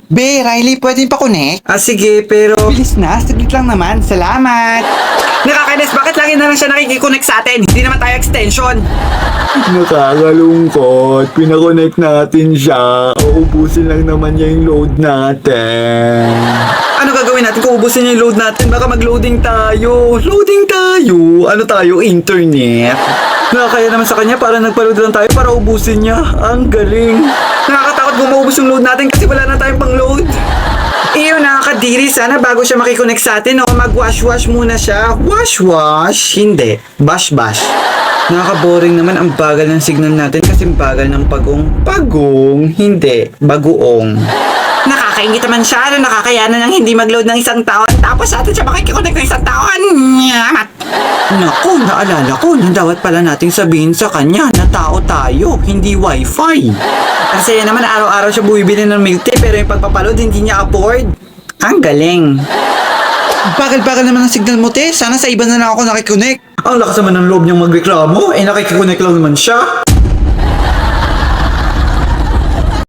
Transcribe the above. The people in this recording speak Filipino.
Be, Riley, pwede pa connect? Sige, pero... Bilis na, saglit lang naman. Salamat. Nakakainis, bakit lagi na lang siya nakikiconnect sa atin? Hindi naman tayo extension. Nakakalungkot. Pinakonect natin siya. Uubusin lang naman niya yung load natin. Ano gagawin natin kung ubusin niya yung load natin? Baka mag-loading tayo. Loading tayo? Ano tayo? Internet? Nakakaya naman sa kanya para nagpa-load lang tayo para ubusin niya. Ang galing. Nakakatakot kung maubos yung load natin kasi wala na tayong pang-load. Iyo, nakakadiri. Sana bago siya makiconnect sa atin, mag-wash-wash muna siya. Wash-wash? Hindi. Bash-bash. Nakaka-boring naman ang bagal ng signal natin kasi bagal ng pagong. Pagong? Hindi. Bagoong. Nakakaingit naman siya na nakakayanan ng hindi mag-load ng isang taon tapos sa atin siya makikiconnect ng isang taon. Nyamat! Naku, naalala ko na dapat pala nating sabihin sa kanya na tao tayo, hindi wifi. Kasi naman araw-araw siya bumibili ng milk tea pero yung pagpapaload hindi niya afford. Ang galing. Bagal-bagal naman ang signal mo, te. Sana sa iba na lang ako nakikonnect. Ang lakas naman ng loob niyang magreklamo, nakikiconnect lang naman siya.